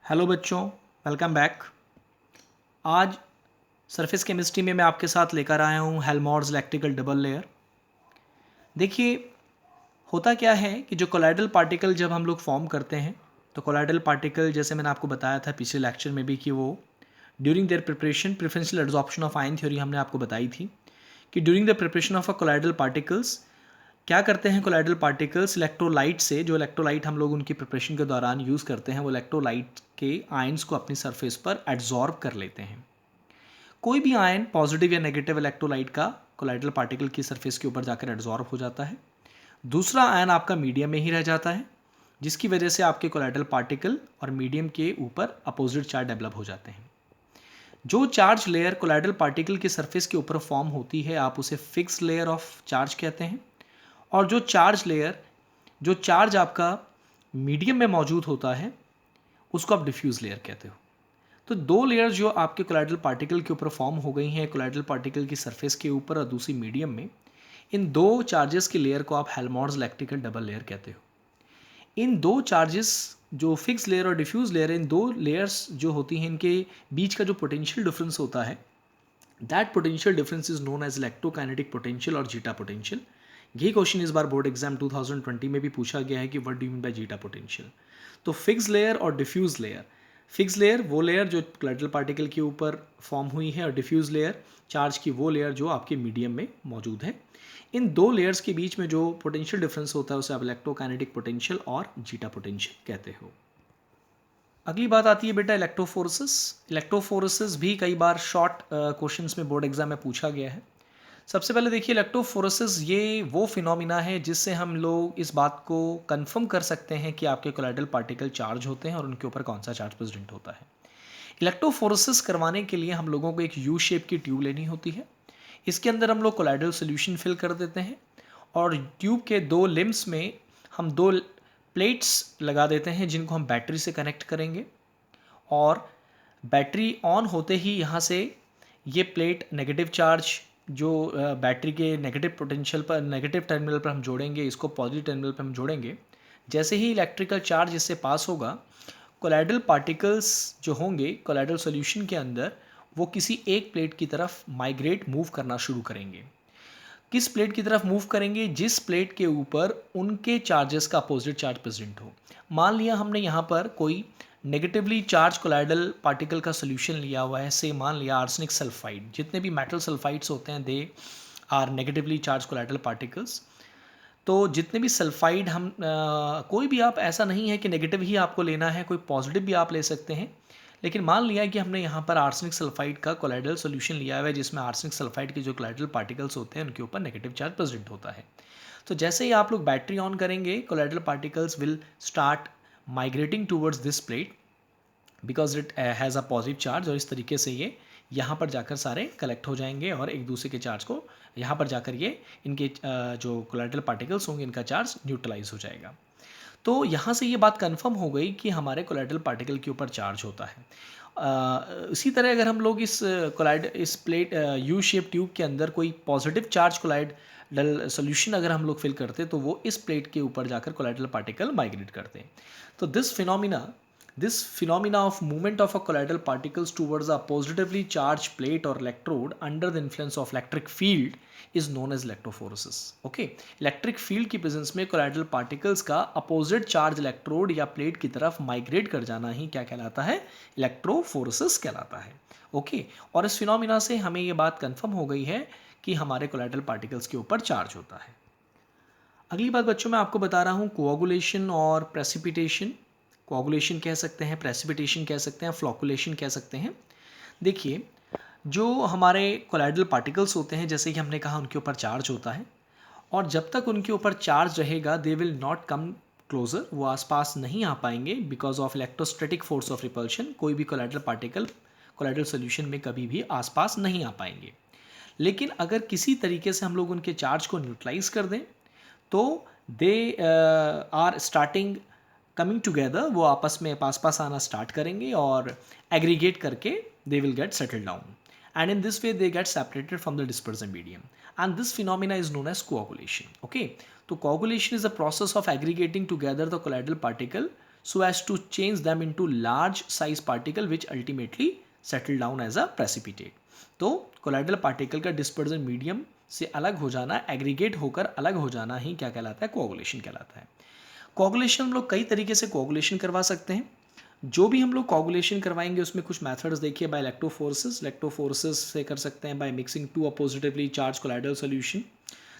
Hello बच्चों, welcome back. आज surface chemistry में मैं आपके साथ लेकर आया हूँ हेल्महोल्ट्ज़ इलेक्ट्रिकल डबल लेयर। देखिए, होता क्या है कि जो कोलाइडल पार्टिकल जब हम लोग फॉर्म करते हैं तो कोलाइडल पार्टिकल, जैसे मैंने आपको बताया था पिछले लेक्चर में भी, कि वो during their preparation preferential adsorption of ion theory हमने आपको बताई थी कि during the preparation of a colloidal particles क्या करते हैं कोलाइडल पार्टिकल्स, इलेक्ट्रोलाइट से, जो इलेक्ट्रोलाइट हम लोग उनकी प्रिपरेशन के दौरान यूज़ करते हैं, वो इलेक्ट्रोलाइट के आयंस को अपनी सरफेस पर एड्जॉर्ब कर लेते हैं। कोई भी आयन पॉजिटिव या नेगेटिव इलेक्ट्रोलाइट का कोलाइडल पार्टिकल की सरफेस के ऊपर जाकर एड्जॉर्ब हो जाता है। दूसरा आयन आपका मीडियम में ही रह जाता है, जिसकी वजह से आपके कोलाइडल पार्टिकल और मीडियम के ऊपर अपोजिट चार्ज डेवलप हो जाते हैं। जो चार्ज लेयर कोलाइडल पार्टिकल की सरफेस के ऊपर फॉर्म होती है, आप उसे फिक्स लेयर ऑफ चार्ज कहते हैं। और जो चार्ज लेयर, जो चार्ज आपका मीडियम में मौजूद होता है, उसको आप डिफ्यूज़ लेयर कहते हो। तो दो लेयर जो आपके कोलाइडल पार्टिकल के ऊपर फॉर्म हो गई हैं, कोलाइडल पार्टिकल की सरफेस के ऊपर और दूसरी मीडियम में, इन दो चार्जेस की लेयर को आप हेल्महोल्ट्ज़ इलेक्ट्रिकल डबल लेयर कहते हो। इन दो चार्जेस, जो फिक्स लेयर और डिफ्यूज़ लेयर, इन दो लेयर्स जो होती हैं, इनके बीच का जो पोटेंशियल डिफरेंस होता है, that potential difference is known as electrokinetic potential और जीटा पोटेंशियल। ये क्वेश्चन इस बार बोर्ड एग्जाम 2020 में भी पूछा गया है कि what do you mean by zeta potential. तो फिक्स लेयर और डिफ्यूज लेयर, फिक्स लेयर वो लेयर जो कोलाइडल पार्टिकल के ऊपर फॉर्म हुई है, और डिफ्यूज लेयर चार्ज की वो लेयर जो आपके मीडियम में मौजूद है। इन दो लेयर्स के बीच में जो पोटेंशियल डिफरेंस होता है उसे आप इलेक्ट्रोकाइनेटिक पोटेंशियल और जीटा पोटेंशियल कहते हो। अगली बात आती है बेटा इलेक्ट्रोफोरेसिस। इलेक्ट्रोफोरेसिस भी कई बार शॉर्ट क्वेश्चंस में बोर्ड एग्जाम में पूछा गया है। सबसे पहले देखिए, इलेक्ट्रोफोरेसिस ये वो फिनोमिना है जिससे हम लोग इस बात को कंफर्म कर सकते हैं कि आपके कोलाइडल पार्टिकल चार्ज होते हैं और उनके ऊपर कौन सा चार्ज प्रेजेंट होता है। इलेक्ट्रोफोरेसिस करवाने के लिए हम लोगों को एक यू शेप की ट्यूब लेनी होती है। इसके अंदर हम लोग कोलाइडल सोल्यूशन फिल कर देते हैं और ट्यूब के दो लिम्स में हम दो प्लेट्स लगा देते हैं जिनको हम बैटरी से कनेक्ट करेंगे। और बैटरी ऑन होते ही यहाँ से ये प्लेट नेगेटिव चार्ज जो बैटरी के नेगेटिव पोटेंशियल पर, नेगेटिव टर्मिनल पर हम जोड़ेंगे, इसको पॉजिटिव टर्मिनल पर हम जोड़ेंगे। जैसे ही इलेक्ट्रिकल चार्ज इससे पास होगा, कोलाइडल पार्टिकल्स जो होंगे कोलाइडल सॉल्यूशन के अंदर, वो किसी एक प्लेट की तरफ माइग्रेट मूव करना शुरू करेंगे। किस प्लेट की तरफ मूव करेंगे? जिस प्लेट के ऊपर उनके चार्जेस का अपोजिट चार्ज प्रेजेंट हो। मान लिया हमने यहाँ पर कोई नेगेटिवली चार्ज कोलाइडल पार्टिकल का सोल्यूशन लिया हुआ है, से मान लिया आर्सेनिक सल्फाइड। जितने भी मेटल सल्फाइड्स होते हैं, they are negatively charged colloidal particles. तो जितने भी सल्फाइड हम कोई भी, आप ऐसा नहीं है कि नेगेटिव ही आपको लेना है, कोई पॉजिटिव भी आप ले सकते हैं। लेकिन मान लिया कि हमने यहाँ पर आर्सेनिक सल्फाइड का कोलाइडल सॉल्यूशन लिया हुआ है, जिसमें आर्सेनिक सल्फाइड के जो कोलाइडल पार्टिकल्स होते हैं उनके ऊपर नेगेटिव चार्ज प्रेजेंट होता है। तो जैसे ही आप लोग बैटरी ऑन करेंगे, colloidal particles will start migrating towards this plate because it has a positive charge. और इस तरीके से ये यहाँ पर जाकर सारे कलेक्ट हो जाएंगे और एक दूसरे के चार्ज को यहाँ पर जाकर ये इनके जो कोलाइडल पार्टिकल्स होंगे, इनका चार्ज न्यूट्रलाइज हो जाएगा। तो यहाँ से ये बात कंफर्म हो गई कि हमारे कोलाइडल पार्टिकल के ऊपर चार्ज होता है। इसी तरह अगर हम लोग इस प्लेट यू शेप ट्यूब के अंदर कोई पॉजिटिव चार्ज कोलाइडल सोल्यूशन अगर हम लोग फिल करते, तो वो इस प्लेट के ऊपर जाकर कोलाइडल पार्टिकल माइग्रेट करते हैं। तो this phenomena of movement of a colloidal particles towards a positively charged plate or electrode under the influence of electric field is known as electrophoresis. Okay, electric field की presence में colloidal particles का opposite charge electrode या plate की तरफ migrate कर जाना ही क्या कहलाता है? इलेक्ट्रोफोरेसिस कहलाता है। ओके, और इस फिनोमिना से हमें ये बात कंफर्म हो गई है कि हमारे कोलाइडल पार्टिकल्स के ऊपर चार्ज होता है। अगली बात बच्चों मैं आपको बता रहा हूँ कोआगुलेशन और प्रेसिपिटेशन। कोआगुलेशन कह सकते हैं, प्रेसिपिटेशन कह सकते हैं, फ्लोकुलेशन कह सकते हैं। देखिए, जो हमारे कोलाइडल पार्टिकल्स होते हैं, जैसे कि हमने कहा उनके ऊपर चार्ज होता है, और जब तक उनके ऊपर चार्ज रहेगा they will not come closer, वो आसपास नहीं आ पाएंगे because of electrostatic force of repulsion. कोई भी कोलाइडल पार्टिकल कोलाइडल सोल्यूशन में कभी भी आसपास नहीं आ पाएंगे। लेकिन अगर किसी तरीके से हम लोग उनके चार्ज को न्यूट्रलाइज कर दें, तो they are starting coming together, वो आपस में पास पास आना स्टार्ट करेंगे और एग्रीगेट करके they will get settle down, and in this way they get separated from the dispersion medium, and this phenomena is known as coagulation. Okay, so coagulation is the process of aggregating together the colloidal particle so as to change them into large size particle which ultimately settle down as a precipitate. तो colloidal particle का dispersion medium से अलग हो जाना, aggregate होकर अलग हो जाना ही क्या कहलाता है? कोआगुलेशन कहलाता है। कोआगुलेशन हम लोग कई तरीके से कोआगुलेशन करवा सकते हैं। जो भी हम लोग कोआगुलेशन करवाएंगे उसमें कुछ मेथड्स देखिए, बाय इलेक्ट्रोफोरेसिस से कर सकते हैं, by mixing two oppositively charge colloidal solution.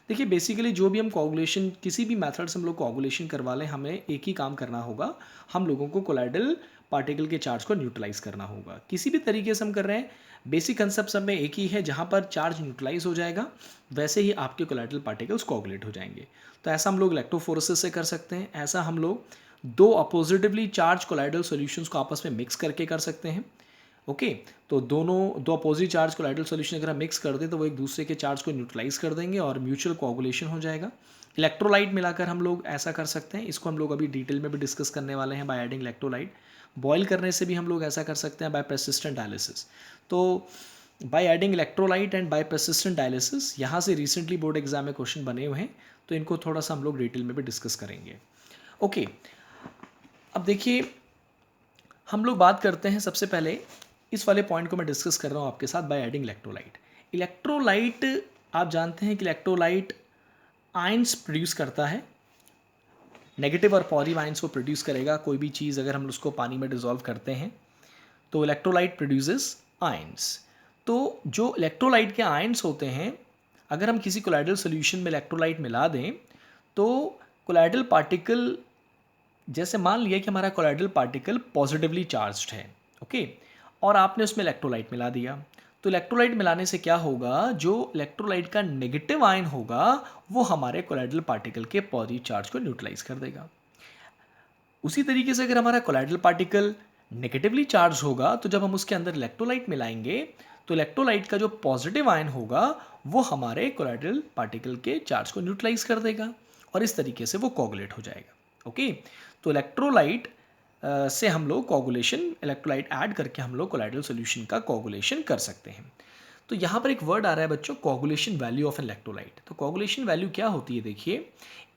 देखिए बेसिकली जो भी हम कोआगुलेशन किसी भी मेथड से हम लोग कोआगुलेशन करवा लें, हमें एक ही काम करना होगा, हम लोगों को कोलाइडल पार्टिकल के चार्ज को न्यूट्रलाइज करना होगा। किसी भी तरीके से हम कर रहे हैं, बेसिक कंसेप्ट सब में एक ही है, जहाँ पर चार्ज न्यूट्रलाइज हो जाएगा वैसे ही आपके कोलाइडल पार्टिकल्स कोआगुलेट हो जाएंगे। तो ऐसा हम लोग इलेक्ट्रोफोरेसिस से कर सकते हैं, ऐसा हम लोग दो अपोजिटिवली चार्ज कोलाइडल सॉल्यूशंस को आपस में मिक्स करके कर सकते हैं। ओके, तो दो अपोजिट चार्ज कोलाइडल सॉल्यूशन अगर हम मिक्स कर दें तो वो एक दूसरे के चार्ज को न्यूट्रलाइज कर देंगे और म्यूचुअल कोआगुलेशन हो जाएगा। इलेक्ट्रोलाइट मिलाकर हम लोग ऐसा कर सकते हैं, इसको हम लोग अभी डिटेल में भी डिस्कस करने वाले हैं, बाय एडिंग इलेक्ट्रोलाइट। बॉयल करने से भी हम लोग ऐसा कर सकते हैं बाय परसिस्टेंट डायलिसिस। तो by adding electrolyte and by persistent dialysis, यहाँ से रिसेंटली बोर्ड एग्जाम में क्वेश्चन बने हुए हैं, तो इनको थोड़ा सा हम लोग डिटेल में भी डिस्कस करेंगे। ओके, अब देखिए हम लोग बात करते हैं, सबसे पहले इस वाले पॉइंट को मैं डिस्कस कर रहा हूँ आपके साथ, बाय एडिंग इलेक्ट्रोलाइट। इलेक्ट्रोलाइट आप जानते हैं कि इलेक्ट्रोलाइट आयंस प्रोड्यूस करता है, नेगेटिव और पॉजिटिव आयंस को प्रोड्यूस करेगा। कोई भी चीज़ अगर हम उसको पानी में डिसॉल्व करते हैं तो इलेक्ट्रोलाइट प्रोड्यूसेस आयंस। तो जो इलेक्ट्रोलाइट के आयंस होते हैं, अगर हम किसी कोलाइडल सॉल्यूशन में इलेक्ट्रोलाइट मिला दें तो कोलाइडल पार्टिकल, जैसे मान लिया कि हमारा कोलाइडल पार्टिकल पॉजिटिवली चार्ज्ड है, ओके, और आपने उसमें इलेक्ट्रोलाइट मिला दिया, तो इलेक्ट्रोलाइट मिलाने से क्या होगा, जो इलेक्ट्रोलाइट का नेगेटिव आयन होगा वो हमारे कोलाइडल पार्टिकल के पॉजिटिव चार्ज को न्यूट्रलाइज कर देगा। उसी तरीके से अगर हमारा कोलाइडल पार्टिकल नेगेटिवली चार्ज होगा तो जब हम उसके अंदर इलेक्ट्रोलाइट मिलाएंगे तो इलेक्ट्रोलाइट का जो पॉजिटिव आयन होगा वो हमारे कोलाइडल पार्टिकल के चार्ज को न्यूट्रलाइज कर देगा और इस तरीके से वो कोगुलेट हो जाएगा। ओके, तो इलेक्ट्रोलाइट से हम लोग कोगुलेशन, इलेक्ट्रोलाइट ऐड करके हम लोग कोलाइडल सॉल्यूशन का कोगुलेशन कर सकते हैं। तो यहाँ पर एक वर्ड आ रहा है बच्चों, कोगुलेशन वैल्यू ऑफ इलेक्ट्रोलाइट। तो कोगुलेशन वैल्यू क्या होती है? देखिए,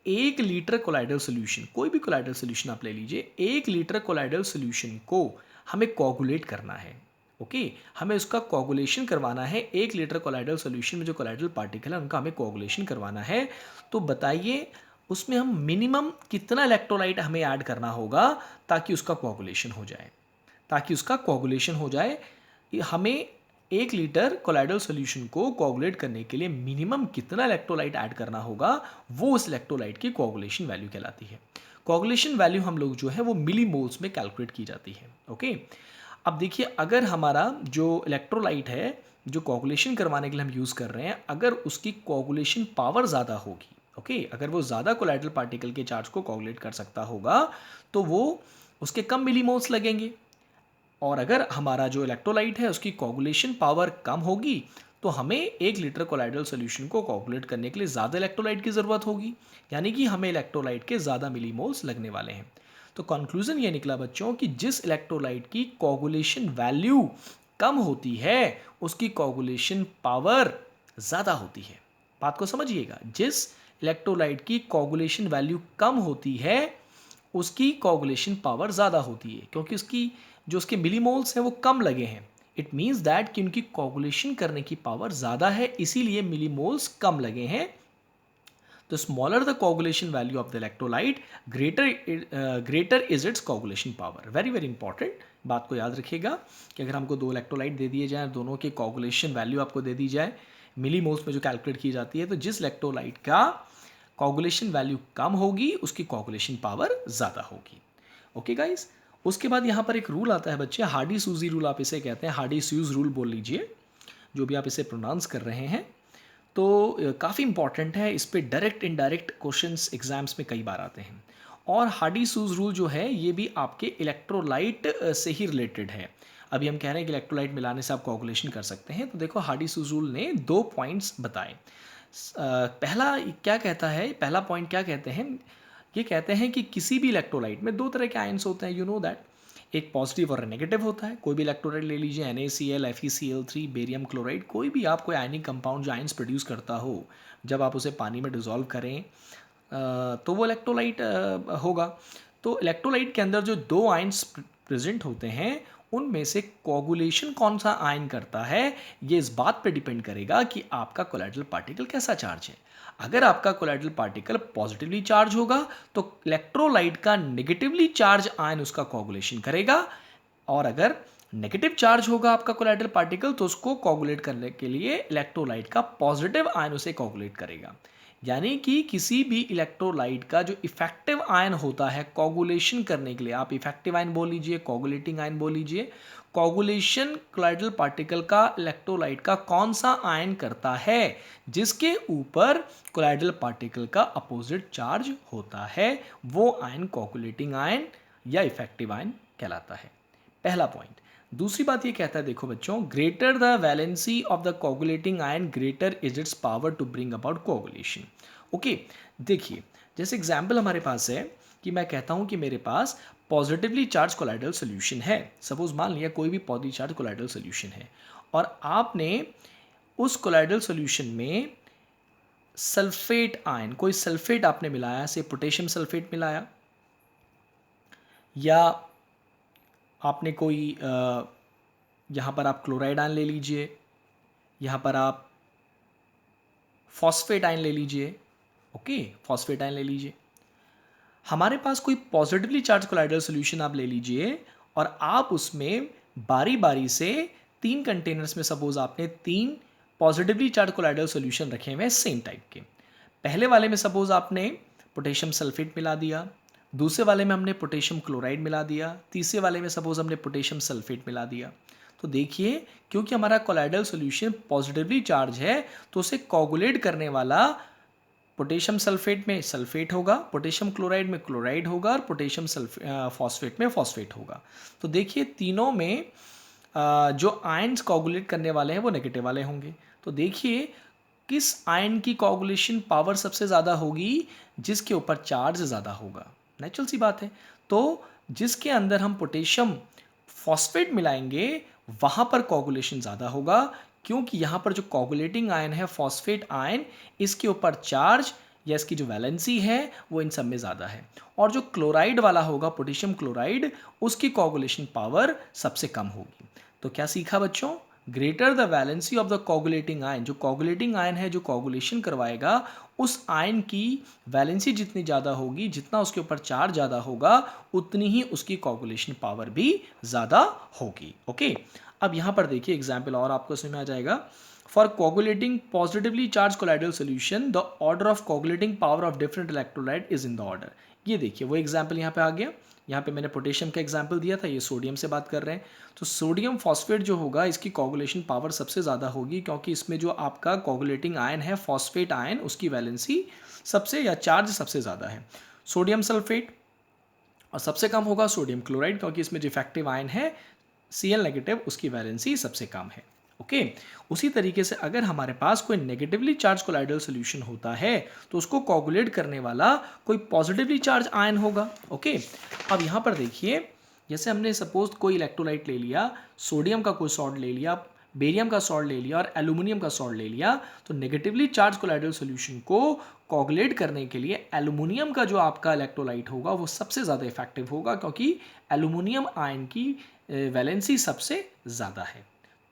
1 लीटर कोलाइडल सॉल्यूशन, कोई भी कोलाइडल सॉल्यूशन आप ले लीजिए, 1 लीटर कोलाइडल सॉल्यूशन को हमें कोगुलेट करना है। ओके, हमें उसका कोगुलेशन करवाना है। 1 लीटर कोलाइडल सॉल्यूशन में जो कोलाइडल पार्टिकल है उनका हमें कोगुलेशन करवाना है। तो बताइए उसमें हम मिनिमम कितना इलेक्ट्रोलाइट हमें ऐड करना होगा ताकि उसका कोगुलेशन हो जाए, हमें 1 लीटर कोलाइडल सॉल्यूशन को कोगुलेट करने के लिए मिनिमम कितना इलेक्ट्रोलाइट ऐड करना होगा, वो उस इलेक्ट्रोलाइट की कोगुलेशन वैल्यू कहलाती है। कोगुलेशन वैल्यू हम लोग जो है वो मिली मोल्स में कैलकुलेट की जाती है। ओके, अब देखिए अगर हमारा जो इलेक्ट्रोलाइट है जो कोगुलेशन करवाने के लिए हम यूज़ कर रहे हैं, अगर उसकी कोगुलेशन पावर ज़्यादा होगी, ओके, अगर वो ज़्यादा कोलाइडल पार्टिकल के चार्ज को कोगुलेट कर सकता होगा तो वो उसके कम मिलीमोल्स लगेंगे। और अगर हमारा जो इलेक्ट्रोलाइट है उसकी कोगुलेशन पावर कम होगी तो हमें 1 लीटर कोलाइडल सॉल्यूशन को कोगुलेट करने के लिए ज़्यादा इलेक्ट्रोलाइट की ज़रूरत होगी, यानी कि हमें इलेक्ट्रोलाइट के ज़्यादा मिलीमोल्स लगने वाले हैं। तो कंक्लूजन ये निकला बच्चों कि जिस इलेक्ट्रोलाइट की कोगुलेशन वैल्यू कम होती है उसकी कोगुलेशन पावर ज़्यादा होती है। बात को समझिएगा, जिस इलेक्ट्रोलाइट की कोगुलेशन वैल्यू कम होती है उसकी कोगुलेशन पावर ज़्यादा होती है, क्योंकि उसकी जो उसके मिलीमोल्स हैं वो कम लगे हैं। इट मीन्स दैट कि उनकी कोगुलेशन करने की पावर ज़्यादा है, इसीलिए मिलीमोल्स कम लगे हैं। तो smaller the coagulation value of the electrolyte, greater is it's coagulation power. Very very important बात को याद रखिएगा कि अगर हमको 2 इलेक्ट्रोलाइट दे दिए जाए, दोनों की कोगुलेशन वैल्यू आपको दे दी जाए मिलीमोल्स में जो कैलकुलेट की जाती है, तो जिस इलेक्ट्रोलाइट का कोगुलेशन वैल्यू कम होगी उसकी कोगुलेशन पावर ज़्यादा होगी। ओके गाइस, उसके बाद यहाँ पर एक रूल आता है बच्चे, हार्डी-सूजी रूल आप इसे कहते हैं, हार्डी-सूज रूल बोल लीजिए, जो भी आप इसे प्रोनाउंस कर रहे हैं। तो काफ़ी इंपॉर्टेंट है, इस पे डायरेक्ट इनडायरेक्ट क्वेश्चंस एग्जाम्स में कई बार आते हैं। और हार्डी-सूज रूल जो है ये भी आपके इलेक्ट्रोलाइट से ही रिलेटेड है। अभी हम कह रहे हैं कि इलेक्ट्रोलाइट मिलाने से आप कोगुलेशन कर सकते हैं, तो देखो हार्डी-सूज रूल ने 2 पॉइंट्स बताए। पहला क्या कहता है, पहला पॉइंट क्या कहते हैं, ये कहते हैं कि किसी भी इलेक्ट्रोलाइट में 2 तरह के आयंस होते हैं, यू नो दैट, एक पॉजिटिव और नेगेटिव होता है। कोई भी इलेक्ट्रोलाइट ले लीजिए, NaCl, FeCl3, बेरियम क्लोराइड, कोई भी आप कोई आयनिक कंपाउंड जो आयंस प्रोड्यूस करता हो, जब आप उसे पानी में डिसॉल्व करें तो वो इलेक्ट्रोलाइट होगा। तो इलेक्ट्रोलाइट के अंदर जो दो आयन्स प्रेजेंट होते हैं उनमें से कोगुलेशन कौन सा आयन करता है ये इस बात पे डिपेंड करेगा कि आपका कोलाइडल पार्टिकल कैसा चार्ज है। अगर आपका कोलाइडल पार्टिकल पॉजिटिवली चार्ज होगा तो इलेक्ट्रोलाइट का नेगेटिवली चार्ज आयन उसका कोगुलेशन करेगा, और अगर नेगेटिव चार्ज होगा आपका कोलाइडल पार्टिकल तो उसको कोगुलेट करने के लिए इलेक्ट्रोलाइट का पॉजिटिव आयन उसे कोगुलेट करेगा। यानी कि किसी भी इलेक्ट्रोलाइट का जो इफेक्टिव आयन होता है कोगुलेशन करने के लिए, आप इफेक्टिव आयन बोल लीजिए, कोगुलेटिंग आयन बोल लीजिए, कोगुलेशन कोलाइडल पार्टिकल का इलेक्ट्रोलाइट का कौन सा आयन करता है जिसके ऊपर कोलाइडल पार्टिकल का अपोजिट चार्ज होता है, वो आयन कोगुलेटिंग आयन या इफेक्टिव आयन कहलाता है। पहला पॉइंट। दूसरी बात ये कहता है, देखो बच्चों, greater the valency of the coagulating ion greater is its power to bring about coagulation. Okay, देखिए जैसे एग्जाम्पल हमारे पास है कि मैं कहता हूं कि मेरे पास पॉजिटिवली चार्ज कोलाइडल सोल्यूशन है। सपोज मान लिया कोई भी पॉजिटिव चार्ज कोलाइडल सोल्यूशन है और आपने उस कोलाइडल सोल्यूशन में सल्फेट आयन, कोई सल्फेट आपने मिलाया, से पोटेशियम सल्फेट मिलाया, या आपने कोई यहाँ पर आप क्लोराइड आयन ले लीजिए, यहाँ पर आप फॉस्फेट आयन ले लीजिए। ओके, फॉस्फेट आयन ले लीजिए। हमारे पास कोई पॉजिटिवली चार्ज कोलाइडल सॉल्यूशन आप ले लीजिए और आप उसमें बारी बारी से 3 कंटेनर्स में सपोज आपने 3 पॉजिटिवली चार्ज कोलाइडल सॉल्यूशन रखे हुए हैं सेम टाइप के। पहले वाले में सपोज आपने पोटेशियम सल्फेट मिला दिया, दूसरे वाले में हमने पोटेशियम क्लोराइड मिला दिया, तीसरे वाले में सपोज हमने पोटेशियम सल्फेट मिला दिया। तो देखिए, क्योंकि हमारा कोलाइडल सॉल्यूशन पॉजिटिवली चार्ज है तो उसे कोगुलेट करने वाला पोटेशियम सल्फेट में सल्फेट होगा, पोटेशियम क्लोराइड में क्लोराइड होगा और पोटेशियम फॉस्फेट में फॉस्फेट होगा। तो देखिए तीनों में जो आयन्स कोगुलेट करने वाले हैं वो नेगेटिव वाले होंगे। तो देखिए किस आयन की कोगुलेशन पावर सबसे ज़्यादा होगी, जिसके ऊपर चार्ज ज़्यादा होगा। नेचुरल सी बात है। तो जिसके अंदर हम पोटेशियम फॉस्फेट मिलाएंगे वहाँ पर कोगुलेशन ज़्यादा होगा, क्योंकि यहाँ पर जो कोगुलेटिंग आयन है फॉस्फेट आयन, इसके ऊपर चार्ज या इसकी जो वैलेंसी है वो इन सब में ज़्यादा है। और जो क्लोराइड वाला होगा पोटेशियम क्लोराइड, उसकी कोगुलेशन पावर सबसे कम होगी। तो क्या सीखा बच्चों? Greater the valency of the coagulating ion, जो कोगुलेटिंग आयन है जो कोगुलेशन करवाएगा, उस आयन की वैलेंसी जितनी ज़्यादा होगी, जितना उसके ऊपर चार्ज ज़्यादा होगा, उतनी ही उसकी कोगुलेशन पावर भी ज़्यादा होगी। ओके, अब यहाँ पर देखिए एग्जाम्पल और आपको समझ में आ जाएगा। For coagulating positively charge colloidal solution the order of coagulating power of different electrolyte is in the order. ये देखिए वो एग्जाम्पल यहाँ पे आ गया। यहाँ पे मैंने पोटेशियम का एग्जाम्पल दिया था, ये सोडियम से बात कर रहे हैं। तो सोडियम फॉस्फेट जो होगा इसकी कोगुलेशन पावर सबसे ज़्यादा होगी, क्योंकि इसमें जो आपका कोगुलेटिंग आयन है फॉस्फेट आयन, उसकी वैलेंसी सबसे या चार्ज सबसे ज़्यादा है। सोडियम सल्फेट, और सबसे कम होगा सोडियम क्लोराइड, क्योंकि इसमें जो इफेक्टिव आयन है Cl नेगेटिव, उसकी वैलेंसी सबसे कम है। ओके, उसी तरीके से अगर हमारे पास कोई नेगेटिवली चार्ज कोलाइडल सोल्यूशन होता है तो उसको कोगुलेट करने वाला कोई पॉजिटिवली चार्ज आयन होगा। ओके, अब यहाँ पर देखिए, जैसे हमने सपोज कोई इलेक्ट्रोलाइट ले लिया, सोडियम का कोई सॉल्ट ले लिया, बेरियम का सॉल्ट ले लिया और एल्यूमिनियम का सॉल्ट ले लिया, तो नेगेटिवली चार्ज कोलाइडल सोल्यूशन को कोगुलेट करने के लिए एल्यूमिनियम का जो आपका इलेक्ट्रोलाइट होगा वो सबसे ज़्यादा इफेक्टिव होगा, क्योंकि एल्यूमिनियम आयन की वैलेंसी सबसे ज़्यादा है।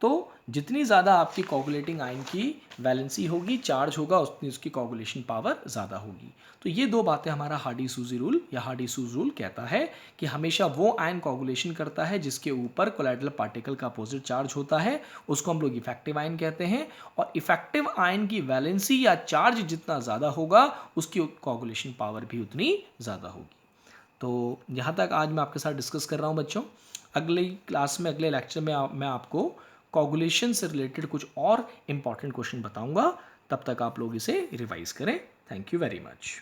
तो जितनी ज़्यादा आपकी कोगुलेटिंग आयन की वैलेंसी होगी, चार्ज होगा, उतनी उसकी कोगुलेशन पावर ज़्यादा होगी। तो ये दो बातें हमारा हार्डी-सूजी रूल या हार्डी-सूज रूल कहता है कि हमेशा वो आयन कोगुलेशन करता है जिसके ऊपर कोलाइडल पार्टिकल का अपोजिट चार्ज होता है, उसको हम लोग इफेक्टिव आयन कहते हैं। और इफेक्टिव आयन की वैलेंसी या चार्ज जितना ज़्यादा होगा, उसकी कोगुलेशन पावर भी उतनी ज़्यादा होगी। तो यहाँ तक आज मैं आपके साथ डिस्कस कर रहा हूँ बच्चों। अगली क्लास में, अगले लेक्चर में मैं आपको कोगुलेशन से रिलेटेड कुछ और इम्पॉर्टेंट क्वेश्चन बताऊंगा। तब तक आप लोग इसे रिवाइज करें। Thank you very much.